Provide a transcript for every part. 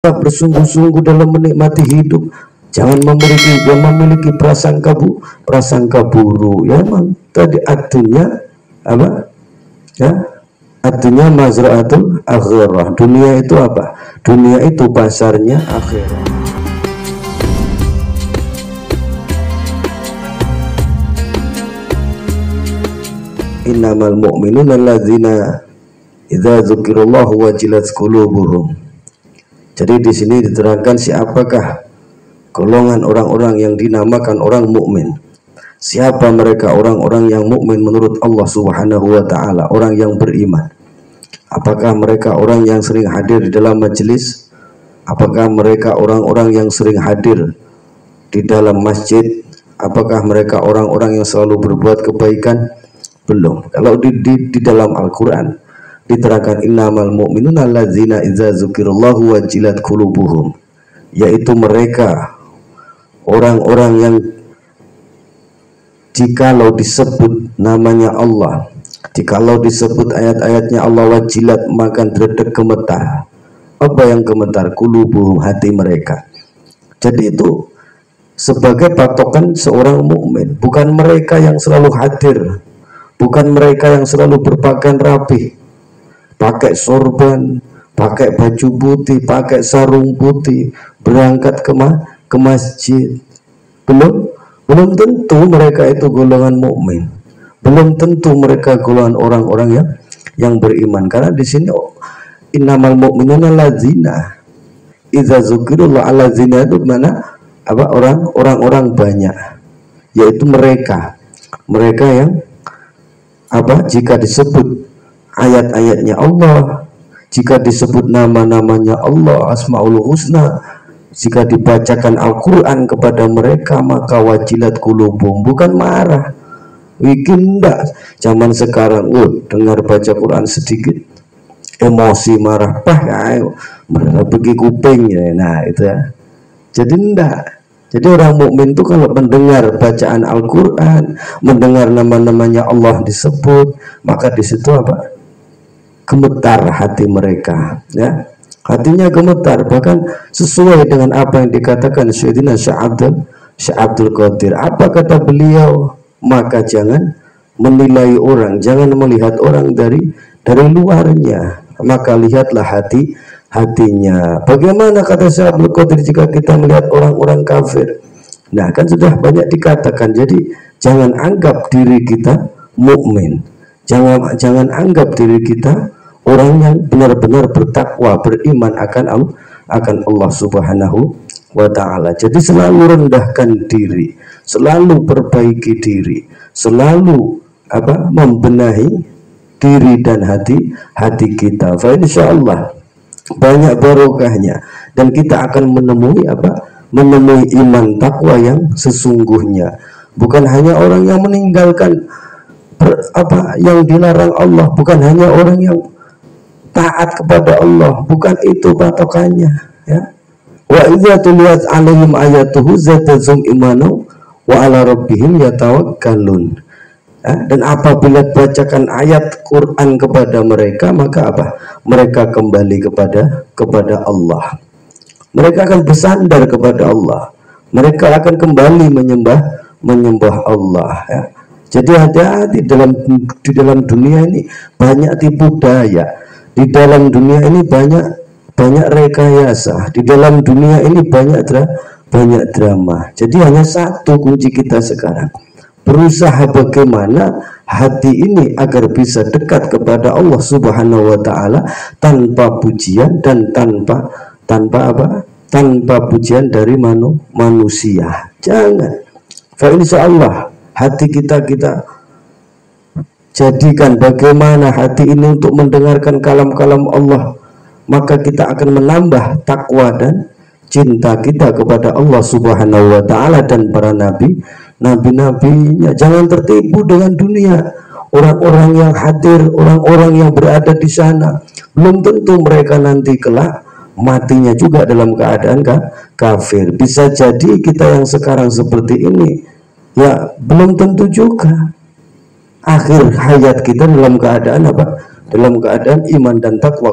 bersungguh-sungguh dalam menikmati hidup. Jangan memiliki prasangka buruk. Ya memang tadi artinya apa? Ya, artinya mazra'atul akhirah. Dunia itu apa? Dunia itu pasarnya akhirat. Innamal mu'minuna alladzina idza dzukirallahu wajilat qulubuhum. Jadi di sini diterangkan siapakah golongan orang-orang yang dinamakan orang mukmin. Siapa mereka orang-orang yang mukmin menurut Allah Subhanahu wa taala, orang yang beriman. Apakah mereka orang yang sering hadir di dalam majelis? Apakah mereka orang-orang yang sering hadir di dalam masjid? Apakah mereka orang-orang yang selalu berbuat kebaikan? Belum. Kalau di dalam Al-Qur'an diterangkan innamal mu'minuna alladzina idza dzukirallahu wajilat qulubuhum, yaitu mereka orang-orang yang jikalau disebut namanya Allah, jikalau disebut ayat-ayatnya Allah, wajilat maka terdetek gemetar. Apa yang gemetar? Qulubuhum, hati mereka. Jadi itu sebagai patokan seorang mukmin, bukan mereka yang selalu hadir, bukan mereka yang selalu berpakaian rapi, pakai sorban, pakai baju putih, pakai sarung putih, berangkat ke masjid. Belum tentu mereka itu golongan mukmin. Belum tentu mereka golongan orang-orang yang beriman. Karena di sini innamal mu'minuna alladzina idza dzukirallahu, alladzina itu mana? Apa? Orang-orang banyak, yaitu mereka yang apa? Jika disebut ayat-ayatnya Allah, jika disebut nama-namanya Allah, Asmaul Husna, jika dibacakan Al-Quran kepada mereka, maka wajilat qulubuhum, bukan marah. Bikin enggak zaman sekarang, dengar baca Quran sedikit emosi marah, ayo pergi kupingnya. Nah itu ya. Jadi enggak. Jadi orang mukmin itu kalau mendengar bacaan Al-Quran, mendengar nama-namanya Allah disebut, maka di situ apa? Gemetar hati mereka, ya. Hatinya gemetar, bahkan sesuai dengan apa yang dikatakan Sayyidina Syekh Abdul Qadir. Apa kata beliau? Maka jangan menilai orang, jangan melihat orang dari luarnya, maka lihatlah hatinya. Bagaimana kata Syekh Abdul Qadir jika kita melihat orang-orang kafir? Nah, kan sudah banyak dikatakan. Jadi jangan anggap diri kita mukmin. Jangan anggap diri kita orang yang benar-benar bertakwa, beriman akan Allah Subhanahu wa taala. Jadi selalu rendahkan diri, selalu perbaiki diri, selalu membenahi diri dan hati kita. Fa insyaallah banyak barokahnya dan kita akan menemui iman takwa yang sesungguhnya. Bukan hanya orang yang meninggalkan yang dilarang Allah, bukan hanya orang yang taat kepada Allah, bukan itu patokannya, ya. Wa idza tuliyat 'alaihim ayatuhu zadatuhum imanu wa 'ala rabbihim yatawakkalun. Dan apabila bacakan ayat Quran kepada mereka, maka mereka kembali kepada Allah. Mereka akan bersandar kepada Allah. Mereka akan kembali menyembah Allah, ya. Jadi hati-hati di dalam dunia ini banyak tipu daya. Di dalam dunia ini banyak rekayasa. Di dalam dunia ini banyak drama. Jadi hanya satu kunci kita sekarang, berusaha bagaimana hati ini agar bisa dekat kepada Allah Subhanahu wa taala tanpa pujian dan tanpa pujian dari manusia. Jangan. Fa insyaallah hati kita jadikan bagaimana hati ini untuk mendengarkan kalam-kalam Allah, maka kita akan menambah takwa dan cinta kita kepada Allah Subhanahu wa taala dan para nabi-nabinya. Jangan tertipu dengan dunia. Orang-orang yang hadir, orang-orang yang berada di sana, belum tentu mereka nanti kelak matinya juga dalam keadaan kafir. Bisa jadi kita yang sekarang seperti ini, ya belum tentu juga akhir hayat kita dalam keadaan Dalam keadaan iman dan takwa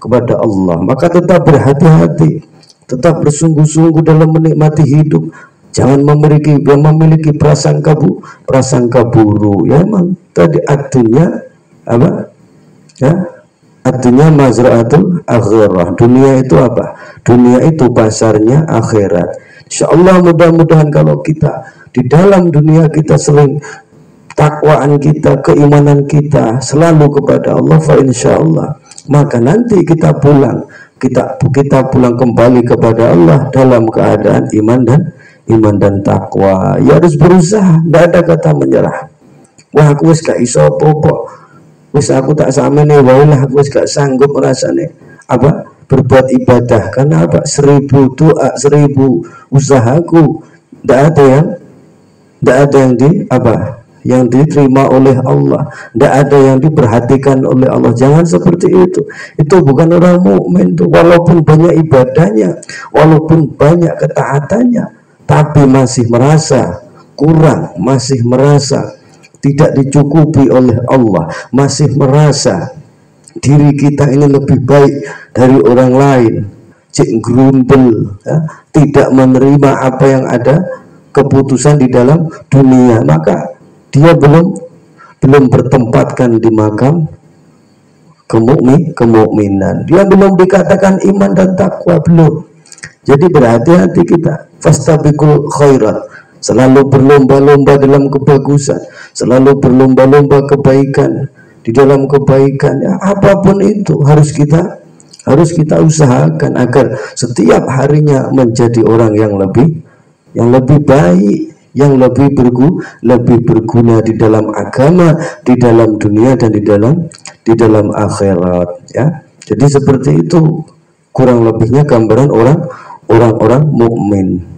kepada Allah, maka tetap berhati-hati, tetap bersungguh-sungguh dalam menikmati hidup. Jangan memiliki prasangka buruk. Ya memang tadi artinya apa? Ya, artinya mazra'atul akhirah. Dunia itu apa? Dunia itu pasarnya akhirat. Insyaallah mudah-mudahan kalau kita di dalam dunia kita sering takwaan kita, keimanan kita selalu kepada Allah, fa insyaallah, maka nanti kita pulang kembali kepada Allah dalam keadaan iman dan takwa. Ya harus berusaha, tidak ada kata menyerah. Wah aku wis gak iso apa-apa, wis aku tak samene wae lah, aku wis gak sanggup rasane apa berbuat ibadah, karena apa? 1000 doa, 1000 usahaku tidak ada yang diterima oleh Allah, tidak ada yang diperhatikan oleh Allah. Jangan seperti itu. Itu bukan orang mukmin tuh. Walaupun banyak ibadahnya, walaupun banyak ketaatannya, tapi masih merasa kurang, masih merasa tidak dicukupi oleh Allah, masih merasa diri kita ini lebih baik dari orang lain, cek grundel, ya, tidak menerima apa yang ada keputusan di dalam dunia, maka dia belum bertempatkan di makam kemukminan. Dia belum dikatakan iman dan takwa, belum. Jadi berhati-hati kita. Fastabiqul khairat, selalu berlomba-lomba dalam kebagusan, selalu berlomba-lomba kebaikan, di dalam kebaikan, ya, apapun itu harus kita usahakan agar setiap harinya menjadi orang yang lebih baik, yang lebih berguna di dalam agama, di dalam dunia, dan di dalam akhirat, ya. Jadi seperti itu kurang lebihnya gambaran orang-orang mukmin.